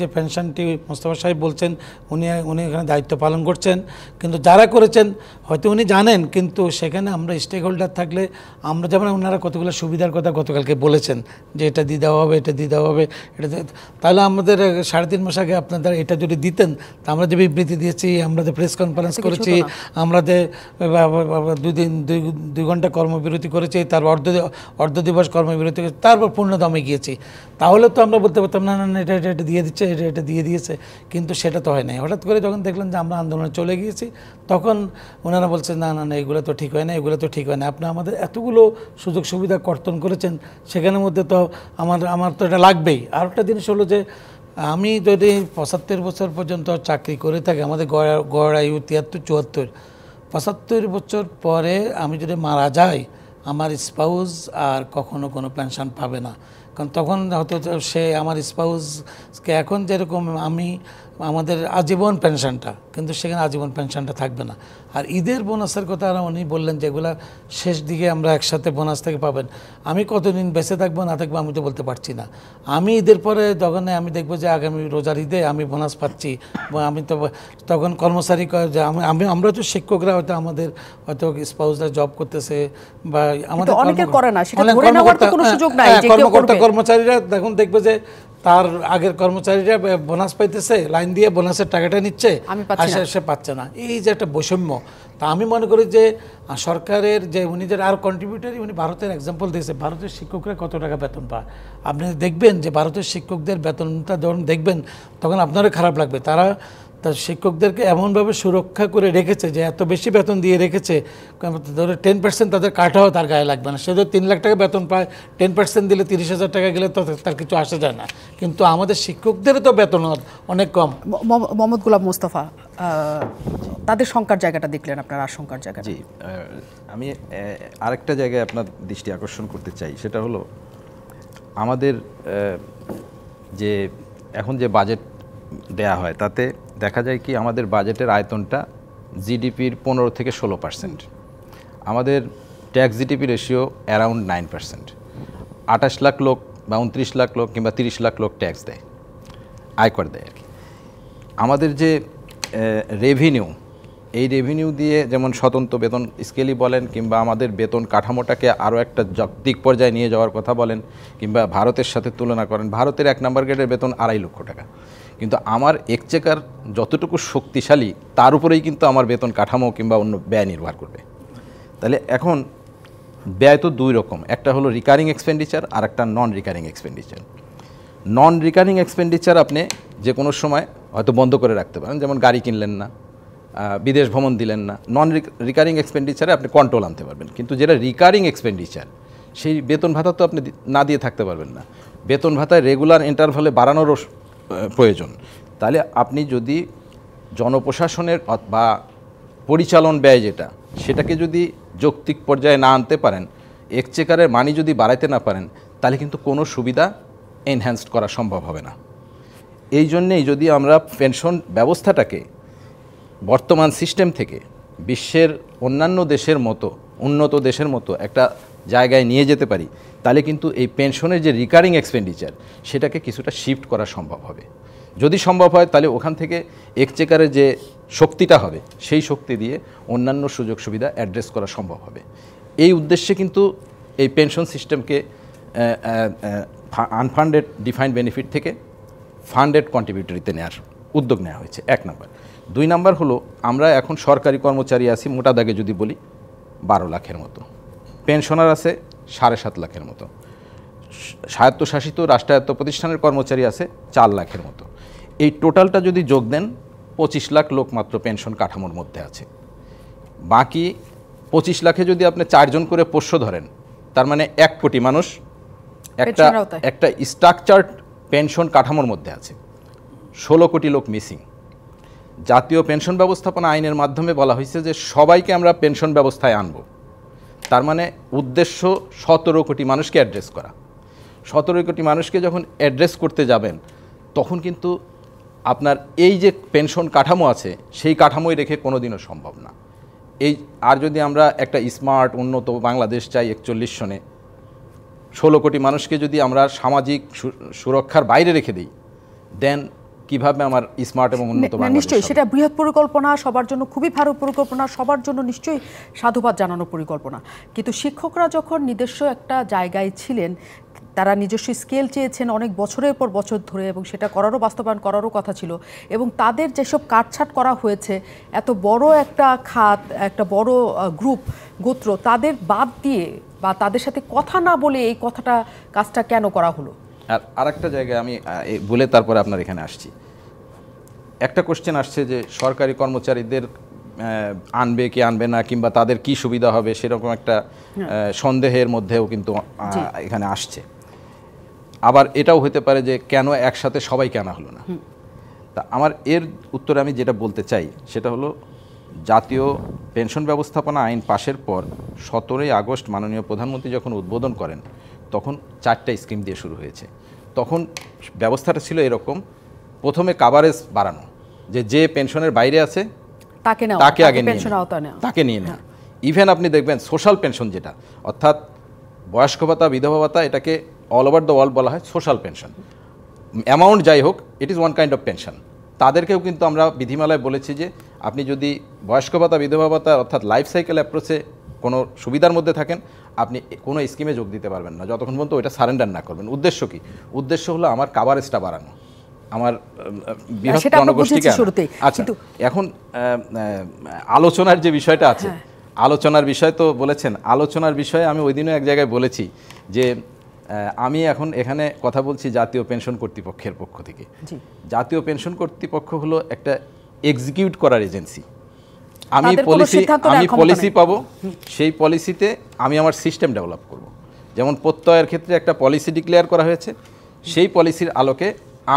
যে পেনশনটি মোস্তফা সাহেব বলছেন উনি এখানে দায়িত্ব পালন করছেন, কিন্তু যারা করেছেন হয়তো উনি জানেন, কিন্তু সেখানে আমরা স্টেক হোল্ডার থাকলে আমরা, যেমন ওনারা কতগুলো সুবিধার কথা গতকালকে বলেছেন যে এটা দিয়ে দেওয়া হবে, এটা দিয়ে দেওয়া হবে, এটা তাহলে আমাদের 3.5 মাস আগে আপনাদের এটা যদি দিতেন, তা আমরা যে বিবৃতি দিয়েছি, আমরা যে প্রেস কনফারেন্স করেছি, আমরা যে 2 ঘন্টা কর্মবিরতি করেছি, তারপর অর্ধ দিবস কর্মবিরতি করেছি, তারপর পূর্ণদমে গিয়েছি, তাহলে তো আমরা বলতে পারতাম না না এটা দিয়ে দিচ্ছে, এটা দিয়ে দিয়েছে। কিন্তু সেটা তো হয় নাই। হঠাৎ করে যখন দেখলেন যে আমরা আন্দোলনে চলে গিয়েছি, তখন ওনারা বলছেন না না না এগুলো তো ঠিক হয় না, এগুলো তো ঠিক হয় না। আপনি আমাদের এতগুলো সুযোগ সুবিধা কর্তন করেছেন, সেখানের মধ্যে তো আমার তো এটা লাগবেই। আর একটা জিনিস হলো যে আমি যদি 75 বছর পর্যন্ত চাকরি করে থাকি, আমাদের গড় আয়ু 73-74, 75 বছর পরে আমি যদি মারা যাই, আমার স্পাউস আর কখনো কোনো পেনশন পাবে না। কারণ তখন হয়তো সে আমার স্পাউসকে এখন যেরকম আমাদের আজীবন পেনশনটা, কিন্তু সেখানে আজীবন পেনশনটা থাকবে না। আর ঈদের বোনাসের কথা উনি বললেন যেগুলো শেষ দিকে আমরা একসাথে বোনাস থেকে পাবেন, আমি কতদিন বেঁচে থাকবো না থাকবো আমি তো বলতে পারছি না। আমি ঈদের পরে যখন আমি দেখবো যে আগামী রোজার ঈদে আমি বোনাস পাচ্ছি, আমি তো তখন কর্মচারী যে আমরা তো শিক্ষকরা হয়তো আমাদের হয়তো স্পাউসরা জব করতেছে বা আমাদের অনেকে করে না, সেটা ধরে নেওয়ার তো কোনো সুযোগ নাই যে কেউ করবে। কর্মচারীরা দেখুন দেখবে যে তার আগের কর্মচারীরা বোনাস পাইতেছে, লাইন দিয়ে বোনাসের টাকাটা নিচ্ছে, আর সে পাচ্ছে না। এই যে একটা বৈষম্য, তা আমি মনে করি যে সরকারের যে উনি যে আর কন্ট্রিবিউটারি, উনি ভারতের এক্সাম্পল দিয়েছে, ভারতের শিক্ষকরা কত টাকা বেতন পায়। আপনি দেখবেন যে ভারতের শিক্ষকদের বেতনটা যখন দেখবেন তখন আপনারও খারাপ লাগবে। তার শিক্ষকদেরকে এমনভাবে সুরক্ষা করে রেখেছে যে এত বেশি বেতন দিয়ে রেখেছে, ধরো 10% তাদের কাটাও তার গায়ে লাগবে না। সে যদি 3 লাখ টাকা বেতন পায়, 10% দিলে 30,000 টাকা গেলে তো তার কিছু আসে যায় না। কিন্তু আমাদের শিক্ষকদেরও তো বেতন অনেক কম। মোহাম্মদ গোলাম মোস্তফা, তাদের সংখ্যার জায়গাটা দেখলেন, আপনার আশঙ্কার জায়গাটা। জি, আমি আরেকটা জায়গায় আপনার দৃষ্টি আকর্ষণ করতে চাই, সেটা হলো আমাদের যে এখন যে বাজেট দেয়া হয় তাতে দেখা যায় কি আমাদের বাজেটের আয়তনটা জিডিপির 15-16%। আমাদের tax GDP ratio around 9%। 28 lakh লোক বা 29 লাখ লোক কিংবা 30 লাখ লোক ট্যাক্স দেয়, আয়কর দেয় আর কি। আমাদের যে রেভিনিউ, এই রেভিনিউ দিয়ে যেমন স্বতন্ত্র বেতন স্কেলই বলেন কিংবা আমাদের বেতন কাঠামোটাকে আরও একটা যৌক্তিক পর্যায়ে নিয়ে যাওয়ার কথা বলেন কিংবা ভারতের সাথে তুলনা করেন, ভারতের 1 নম্বর গ্রেডের বেতন 2.5 লক্ষ টাকা, কিন্তু আমার এক্সচেকার যতটুকু শক্তিশালী তার উপরেই কিন্তু আমার বেতন কাঠামো কিংবা অন্য ব্যয় নির্ভর করবে। তাহলে এখন ব্যয় তো 2 রকম, একটা হলো রিকারিং এক্সপেন্ডিচার আর একটা নন রিকারিং এক্সপেন্ডিচার। নন রিকারিং এক্সপেন্ডিচার আপনি যে কোনো সময় হয়তো বন্ধ করে রাখতে পারেন, যেমন গাড়ি কিনলেন না, বিদেশ ভ্রমণ দিলেন না। নন রিকারিং এক্সপেন্ডিচারে আপনি কন্ট্রোল আনতে পারবেন, কিন্তু যেটা রিকারিং এক্সপেন্ডিচার সেই বেতন ভাতা তো আপনি না দিয়ে থাকতে পারবেন না। বেতন ভাতায় রেগুলার ইন্টারভালে বাড়ানোরও প্রয়োজন। তাহলে আপনি যদি জনপ্রশাসনের বা পরিচালন ব্যয় যেটা, সেটাকে যদি যৌক্তিক পর্যায়ে না আনতে পারেন, এক্সচেকারের মানি যদি বাড়াইতে না পারেন, তাহলে কিন্তু কোনো সুবিধা এনহ্যান্সড করা সম্ভব হবে না। এই জন্যেই যদি আমরা পেনশন ব্যবস্থাটাকে বর্তমান সিস্টেম থেকে বিশ্বের অন্যান্য দেশের মতো, উন্নত দেশের মতো একটা জায়গায় নিয়ে যেতে পারি, তাহলে কিন্তু এই পেনশনের যে রিকারিং এক্সপেন্ডিচার সেটাকে কিছুটা শিফট করা সম্ভব হবে। যদি সম্ভব হয় তাহলে ওখান থেকে এক্সচেকারের যে শক্তিটা হবে সেই শক্তি দিয়ে অন্যান্য সুযোগ সুবিধা অ্যাড্রেস করা সম্ভব হবে। এই উদ্দেশ্যে কিন্তু এই পেনশন সিস্টেমকে আনফান্ডেড ডিফাইন্ড বেনিফিট থেকে ফান্ডেড কন্ট্রিবিউটরিতে নেওয়ার উদ্যোগ নেওয়া হয়েছে, 1 নম্বর। 2 নম্বর হলো আমরা এখন সরকারি কর্মচারী আছি মোটা দাগে যদি বলি 12 লাখের মতো, পেনশনার আছে 7.5 লাখের মতো, স্বায়ত্তশাসিত রাষ্ট্রায়ত্ত প্রতিষ্ঠানের কর্মচারী আছে 4 লাখের মতো। এই টোটালটা যদি যোগ দেন 25 লাখ লোক মাত্র পেনশন কাঠামোর মধ্যে আছে। বাকি 25 লাখে যদি আপনি 4 জন করে পোষ্য ধরেন, তার মানে 1 কোটি মানুষ একটা স্ট্রাকচার্ড পেনশন কাঠামোর মধ্যে আছে। 16 কোটি লোক মিসিং। জাতীয় পেনশন ব্যবস্থাপনা আইনের মাধ্যমে বলা হয়েছে যে সবাইকে আমরা পেনশন ব্যবস্থায় আনব। তার মানে উদ্দেশ্য 17 কোটি মানুষকে অ্যাড্রেস করা। 17 কোটি মানুষকে যখন অ্যাড্রেস করতে যাবেন, তখন কিন্তু আপনার এই যে পেনশন কাঠামো আছে সেই কাঠামোই রেখে কোনোদিনও সম্ভব না। আর যদি আমরা একটা স্মার্ট উন্নত বাংলাদেশ চাই 41 সনে, 16 কোটি মানুষকে যদি আমরা সামাজিক সুরক্ষার বাইরে রেখে দিই, দেন কিভাবে আমার স্মার্ট এবং উন্নত বাংলাদেশ? নিশ্চয়ই সেটা বৃহৎ পরিকল্পনা, সবার জন্য খুবই ভালো পরিকল্পনা, সবার জন্য নিশ্চয়ই সাধুবাদ জানানো পরিকল্পনা। কিন্তু শিক্ষকরা যখন নিজস্ব একটা জায়গায় ছিলেন, তারা নিজস্ব স্কেল চেয়েছেন অনেক বছরের পর বছর ধরে, এবং সেটা করারও বাস্তবায়ন করারও কথা ছিল, এবং তাদের যেসব কাটছাট করা হয়েছে, এত বড় একটা খাত, একটা বড় গ্রুপ গোত্র, তাদের বাদ দিয়ে বা তাদের সাথে কথা না বলে এই কাজটা কেন করা হলো? আর আরেকটা জায়গায় আমি বলে তারপরে আপনার এখানে আসছি। একটা কোশ্চেন আসছে যে সরকারি কর্মচারীদের আনবে কি আনবে না, কিংবা তাদের কি সুবিধা হবে সেরকম একটা সন্দেহের মধ্যেও কিন্তু এখানে আসছে। আবার এটাও হতে পারে যে কেন একসাথে সবাইকে আনা হলো না। তা আমার এর উত্তরে আমি যেটা বলতে চাই সেটা হলো, জাতীয় পেনশন ব্যবস্থাপনা আইন পাশের পর 17ই আগস্ট মাননীয় প্রধানমন্ত্রী যখন উদ্বোধন করেন তখন 4টা স্কিম দিয়ে শুরু হয়েছে। তখন ব্যবস্থাটা ছিল এরকম, প্রথমে কাভারেজ বাড়ানো, যে পেনশনের বাইরে আছে তাকে আগে তাকে নিয়ে নেয়। ইভেন আপনি দেখবেন সোশ্যাল পেনশন যেটা, অর্থাৎ বয়স্ক ভাতা, বিধবা ভাতা, এটাকে অল ওভার দ্য ওয়ার্ল্ড বলা হয় সোশ্যাল পেনশন। অ্যামাউন্ট যাই হোক, it is one kind of pension. তাদেরকেও কিন্তু আমরা বিধিমালায় বলেছি যে আপনি যদি বয়স্ক ভাতা, বিধবা ভাতা অর্থাৎ লাইফ সাইকেল অ্যাপ্রোচে কোনো সুবিধার মধ্যে থাকেন, আপনি কোনো স্কিমে যোগ দিতে পারবেন না যতক্ষণ পর্যন্ত ওইটা সারেন্ডার না করবেন। উদ্দেশ্য কি? উদ্দেশ্য হলো আমার কাভারেজটা বাড়ানো, আমার বৃহৎ জনগোষ্ঠীকে। আচ্ছা, এখন আলোচনার যে বিষয়টা আছে, আলোচনার বিষয় তো বলেছেন, আলোচনার বিষয়ে আমি ওই দিনও এক জায়গায় বলেছি যে আমি এখন এখানে কথা বলছি জাতীয় পেনশন কর্তৃপক্ষের পক্ষ থেকে। জাতীয় পেনশন কর্তৃপক্ষ হলো একটা এক্সিকিউট করার এজেন্সি। আমি পলিসি পাবো, সেই পলিসিতে আমি আমার সিস্টেম ডেভেলপ করব। যেমন প্রত্যয়ের ক্ষেত্রে একটা পলিসি ডিক্লেয়ার করা হয়েছে, সেই পলিসির আলোকে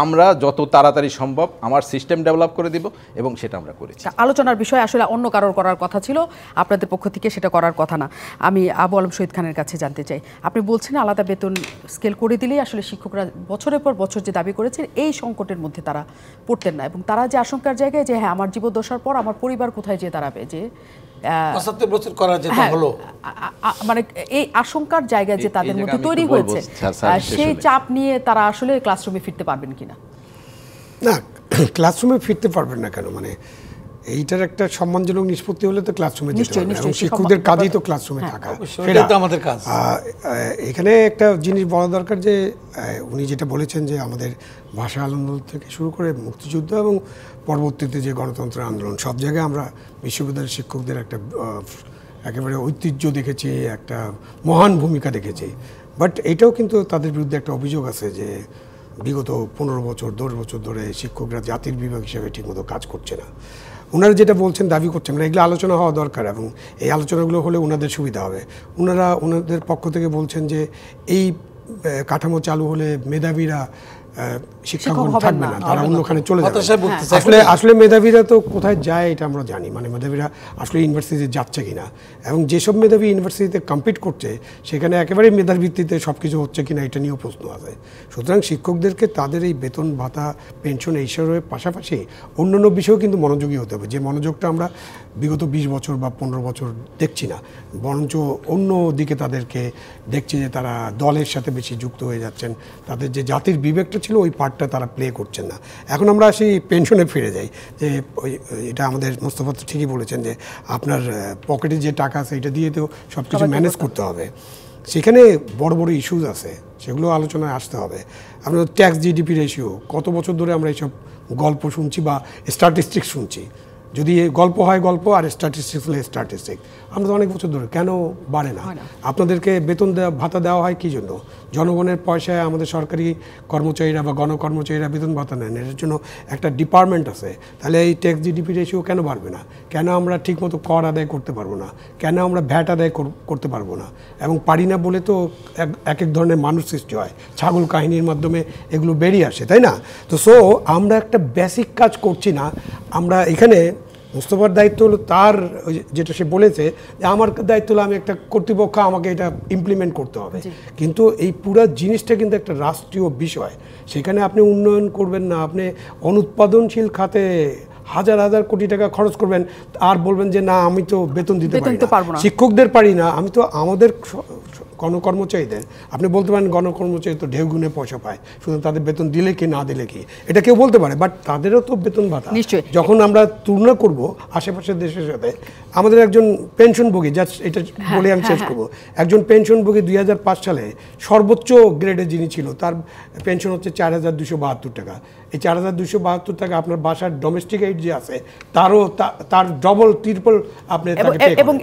আমরা যত তাড়াতাড়ি সম্ভব আমার সিস্টেম ডেভেলপ করে দিব, এবং সেটা আমরা করেছি। আলোচনার বিষয় আসলে অন্য কারোর করার কথা ছিল, আপনাদের পক্ষ থেকে সেটা করার কথা না। আমি আবু আলম শহীদ খানের কাছে জানতে চাই, আপনি বলছেন আলাদা বেতন স্কেল করে দিলেই আসলে শিক্ষকরা বছরের পর বছর যে দাবি করেছেন এই সংকটের মধ্যে তারা পড়তেন না, এবং তারা যে আশঙ্কার জায়গায় যে হ্যাঁ আমার জীবদ্দশার পর আমার পরিবার কোথায় যেয়ে দাঁড়াবে, যে 75 বছর করা যেটা হলো, মানে এই আশঙ্কার জায়গায় যে তাদের মধ্যে তৈরি হয়েছে, সেই চাপ নিয়ে তারা আসলে ক্লাসরুমে ফিরতে পারবেন কিনা? না, ক্লাসরুমে ফিরতে পারবেন না কেন? মানে এইটার একটা সম্মানজনক নিষ্পত্তি হলে তো ক্লাসরুমে যেতে হবে, এবং শিক্ষকদের কাজই তো ক্লাসরুমে থাকা, সেটা তো আমাদের কাজ। এখানে একটা জিনিস বলা দরকার যে উনি যেটা বলেছেন যে আমাদের ভাষা আন্দোলন থেকে শুরু করে মুক্তিযুদ্ধ এবং পরবর্তীতে যে গণতন্ত্র আন্দোলন, সব জায়গায় আমরা বিশ্ববিদ্যালয়ের শিক্ষকদের একটা একেবারে ঐতিহ্য দেখেছি, একটা মহান ভূমিকা দেখেছি। বাট এটাও কিন্তু তাদের বিরুদ্ধে একটা অভিযোগ আছে যে বিগত 15 বছর 10 বছর ধরে শিক্ষকরা জাতির বিভাগ হিসেবে ঠিকমতো কাজ করছে না। ওনারা যেটা বলছেন, দাবি করছেন, মানে এগুলো আলোচনা হওয়া দরকার, এবং এই আলোচনাগুলো হলে ওনাদের সুবিধা হবে। ওনাদের পক্ষ থেকে বলছেন যে এই কাঠামো চালু হলে মেধাবীরা শিক্ষাগ্রহণ থাকবে না, তারা অন্যখানে চলে যাবে। আসলে মেধাবীরা তো কোথায় যায় এটা আমরা জানি, মানে মেধাবীরা আসলে ইউনিভার্সিটিতে যাচ্ছে কিনা, এবং যেসব মেধাবী ইউনিভার্সিটিতে কম্পিট করছে সেখানে একেবারেই মেধার ভিত্তিতে সব কিছু হচ্ছে কিনা এটা নিয়েও প্রশ্ন আছে। সুতরাং শিক্ষকদেরকে তাদের এই বেতন ভাতা, পেনশন এইসবের পাশাপাশি অন্যান্য বিষয়েও কিন্তু মনোযোগী হতে হবে, যে মনোযোগটা আমরা বিগত 20 বছর বা 15 বছর দেখছি না, বরঞ্চ অন্য দিকে তাদেরকে দেখছি যে তারা দলের সাথে বেশি যুক্ত হয়ে যাচ্ছেন, তাদের যে জাতির বিবেকটা ছিল ওই পার্টটা তারা প্লে করছেন না। এখন আমরা আসি পেনশনে ফিরে যাই, যে এটা আমাদের মোস্তফা তো ঠিকই বলেছেন যে আপনার পকেটে যে টাকা আছে এটা দিয়ে তো সব কিছু ম্যানেজ করতে হবে। সেখানে বড় বড় ইস্যুজ আছে, সেগুলো আলোচনায় আসতে হবে। আমরা ট্যাক্স জিডিপি রেশিও, কত বছর ধরে আমরা এইসব গল্প শুনছি বা স্ট্যাটিস্টিক্স শুনছি। যদি গল্প হয় গল্প, আর স্ট্যাটিস্টিক্স হলে স্ট্যাটিস্টিক, আমরা তো অনেক বছর ধরে, কেন বাড়ে না? আপনাদেরকে বেতন ভাতা দেওয়া হয় কী জন্য? জনগণের পয়সায় আমাদের সরকারি কর্মচারীরা বা গণকর্মচারীরা বেতন ভাতা নেন, এর জন্য একটা ডিপার্টমেন্ট আছে। তাহলে এই ট্যাক্স জিডিপি রেশিও কেন বাড়বে না? কেন আমরা ঠিকমতো কর আদায় করতে পারবো না? কেন আমরা ভ্যাট আদায় করতে পারবো না? এবং পারি না বলে তো এক এক ধরনের মানুষ সৃষ্টি হয়, ছাগল কাহিনীর মাধ্যমে এগুলো বেরিয়ে আসে, তাই না? তো আমরা একটা বেসিক কাজ করছি না। আমরা এখানে মোস্তফার দায়িত্ব হলো তার যেটা সে বলেছে যে আমার দায়িত্ব হলো আমি একটা কর্তৃপক্ষ, আমাকে এটা ইমপ্লিমেন্ট করতে হবে। কিন্তু এই পুরো জিনিসটা কিন্তু একটা রাষ্ট্রীয় বিষয়, সেখানে আপনি উন্নয়ন করবেন না, আপনি অনুৎপাদনশীল খাতে হাজার হাজার কোটি টাকা খরচ করবেন আর বলবেন যে না আমি তো বেতন দিতে পারি না, শিক্ষকদের পারি না, আমি তো আমাদের গণকর্মচারীদের, আপনি বলতে পারেন গণকর্মচারী তো ঢেউ গুণে পয়সা পায়, শুধু তাদের বেতন দিলে কি না দিলে কি, এটা কেউ বলতে পারে, বাট তাদেরও তো বেতন ভাতা। যখন আমরা তুলনা করব আশেপাশের দেশের সাথে, আমাদের একজন পেনশনভোগী, জাস্ট এটা বলে আমি শেষ করবো, একজন পেনশনভোগী 2005 সালে সর্বোচ্চ গ্রেডে যিনি ছিল তার পেনশন হচ্ছে 4272 টাকা। এই 4272 টাকা আপনার বাসার ডোমেস্টিক এইড যে আছে তার ডবল ট্রিপল আপনি, এবং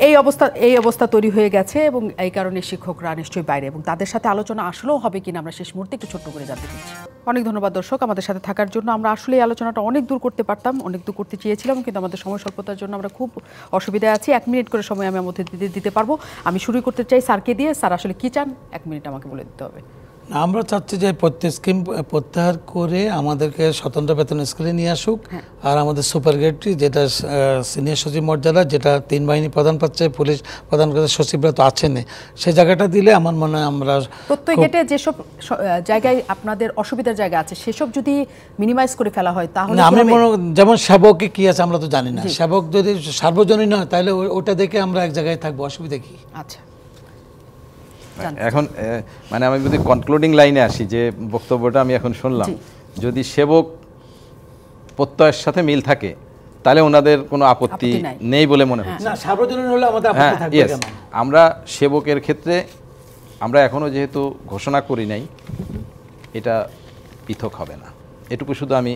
এই অবস্থা তৈরি হয়ে গেছে, এবং এই কারণে শিক্ষকরা নিশ্চয়ই বাইরে, এবং তাদের সাথে আলোচনা আসলেও হবে কিনা আমরা শেষ মুহূর্তে একটু ছোট্ট করে জানতে চাচ্ছি। অনেক ধন্যবাদ দর্শক আমাদের সাথে থাকার জন্য। আমরা আসলে এই আলোচনাটা অনেক দূর করতে পারতাম, অনেক দূর করতে চেয়েছিলাম, কিন্তু আমাদের সময় স্বল্পতার জন্য আমরা খুব অসুবিধায় আছি। 1 মিনিট করে সময় আমি আমার মধ্যে দিতে পারবো। আমি শুরু করতে চাই স্যারকে দিয়ে। স্যার আসলে কি চান 1 মিনিট আমাকে বলে দিতে হবে। আমরা চাচ্ছি যে প্রত্যেক স্কিম প্রত্যাহার করে আমাদেরকে স্বতন্ত্র বেতন স্কেলে নিয়ে আসুক। আর আমাদের সুপার গ্রেডটি যেটা সিনিয়র সচিব মর্যাদা, যেটা 3 বাহিনী প্রধান পাচ্ছে, পুলিশ প্রধান পাচ্ছে, সচিবরা তো আছেন, সেই জায়গাটা দিলে আমার মনে হয় আমরা প্রত্যেক গেটে যেসব জায়গায় আপনাদের অসুবিধার জায়গা আছে সেসব যদি মিনিমাইজ করে ফেলা হয় তাহলে আমি মনে, যেমন সেবকে কি আছে আমরা তো জানি না, সেবক যদি সার্বজনীন হয় তাহলে ওটা দেখে আমরা এক জায়গায় থাকবো, অসুবিধা কি? আচ্ছা, এখন মানে আমি যদি কনক্লুডিং লাইনে আসি, যে বক্তব্যটা আমি এখন শুনলাম, যদি সেবক প্রত্যয়ের সাথে মিল থাকে তাহলে ওনাদের কোনো আপত্তি নেই বলে মনে হচ্ছে। না, সার্বজনীন হলে আমাদের আপত্তি থাকবে কেন? আমরা সেবকের ক্ষেত্রে আমরা এখনো যেহেতু ঘোষণা করি নাই, এটা পৃথক হবে না, এটুকু শুধু আমি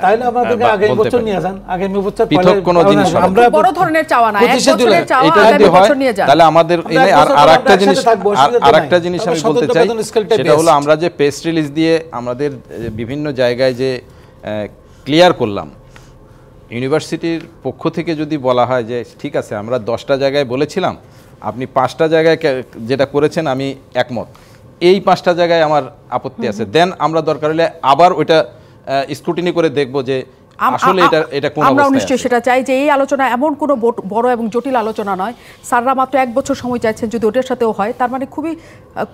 তাইলে আমাদেরকে আগামী বছর নিয়ে যান, আগামী বছর পৃথক কোনো জিনিস হবে না। আমরা বড় ধরনের চাওয়া না, 1 বছরের চাওয়া আগামী বছর নিয়ে যান। তাহলে আমাদের আরেকটা জিনিস আমি বলতে চাই, সেটা হলো আমরা যে প্রেস রিলিজ দিয়ে আমাদের বিভিন্ন জায়গায় যে ক্লিয়ার করলাম, ইউনিভার্সিটির পক্ষ থেকে যদি বলা হয় যে ঠিক আছে আমরা 10টা জায়গায় বলেছিলাম, আপনি 5টা জায়গায় যেটা করেছেন আমি একমত, এই 5টা জায়গায় আমার আপত্তি আছে, দেন আমরা দরকার হলে আবার ওইটা স্ক্রুটিনি করে দেখব যে আসলে এটা কোন অবস্থায় আছে। আমরা নিশ্চয়ই সেটা চাই যে এই আলোচনা এমন কোনো বড় এবং জটিল আলোচনা নয়। স্যাররা মাত্র 1 বছর সময় চাইছেন, যদি ওটার সাথেও হয় তার মানে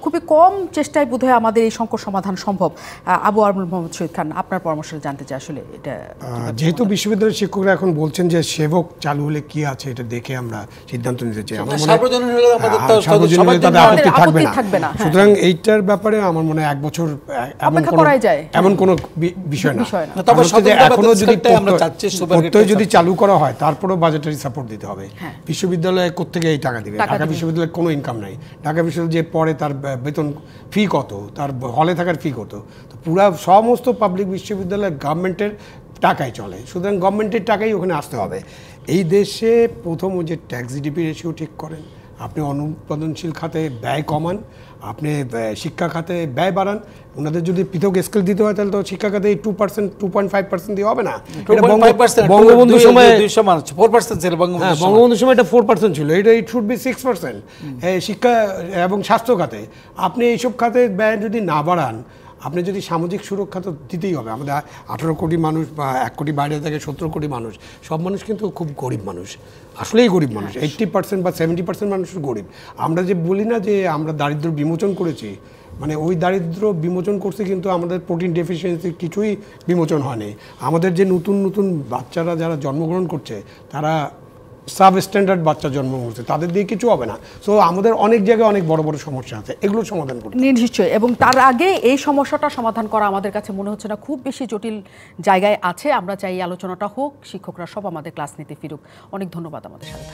খুবই কম চেষ্টায় বোধহয় আমাদের এই সংকট সমাধান সম্ভব। আবু আরমুল মোহাম্মদ শহীদ খান, আপনার পরামর্শ জানতে চাই আসলে এটা। যেহেতু বিশ্ববিদ্যালয়ের শিক্ষকরা এখন বলছেন যে সেবক চালু হলে কি আছে এটা দেখে আমরা সিদ্ধান্ত নিতে চাই, আমার মনে হয় তাদের আপত্তি থাকবে না। সুতরাং এইটার ব্যাপারে আমার মনে হয় 1 বছর এমন কোনো বিষয় না। এখনো যদি চালু করা হয় তারপরেও বাজেটারি সাপোর্ট দিতে হবে। বিশ্ববিদ্যালয় কোত্থেকে এই টাকা দিবে? ঢাকা বিশ্ববিদ্যালয়ের কোনো ইনকাম নাই। ঢাকা বিশ্ববিদ্যালয় যে পড়ে তার বেতন ফি কত, তার হলে থাকার ফি কত? তো পুরা সমস্ত পাবলিক বিশ্ববিদ্যালয় গভর্নমেন্টের টাকায় চলে, সুতরাং গভর্নমেন্টের টাকাই ওখানে আসতে হবে। এই দেশে প্রথম যে ট্যাক্স জিডিপি রেশিও ঠিক করেন, আপনি অনুৎপাদনশীল খাতে ব্যয় কমান, আপনি শিক্ষা খাতে ব্যয় বাড়ান। ওনাদের যদি পৃথক স্কেল দিতে হয় তাহলে তো শিক্ষা খাতে 2%, 2.5% দিয়ে হবে না। বঙ্গবন্ধুর সময় 4% ছিল, বঙ্গবন্ধুর সময় এটা 4% ছিল, এটা ইট শুড বি 6%। শিক্ষা এবং স্বাস্থ্য খাতে আপনি এইসব খাতে ব্যয় যদি না বাড়ান, আপনি যদি সামাজিক সুরক্ষা তো দিতেই হবে। আমাদের 18 কোটি মানুষ বা 1 কোটি বাইরে থেকে 17 কোটি মানুষ, সব মানুষ কিন্তু খুব গরিব মানুষ, আসলেই গরিব মানুষ। 80% বা 70% মানুষ গরিব। আমরা যে বলি না যে আমরা দারিদ্র বিমোচন করেছি, মানে ওই দারিদ্র বিমোচন করছে কিন্তু আমাদের প্রোটিন ডেফিসিয়েন্সি কিছুই বিমোচন হয়নি। আমাদের যে নতুন নতুন বাচ্চারা যারা জন্মগ্রহণ করছে তারা সাব স্ট্যান্ডার্ড বাচ্চা জন্ম হচ্ছে, তাদের দিয়ে কিছু হবে না। সো আমাদের অনেক জায়গায় অনেক বড় বড় সমস্যা আছে, এগুলো সমাধান করতে নিশ্চয়ই। এবং তার আগে এই সমস্যাটা সমাধান করা আমাদের কাছে মনে হচ্ছে না খুব বেশি জটিল জায়গায় আছে। আমরা চাই এই আলোচনাটা হোক, শিক্ষকরা সব আমাদের ক্লাস নিতে ফিরুক। অনেক ধন্যবাদ আমাদের সাথে।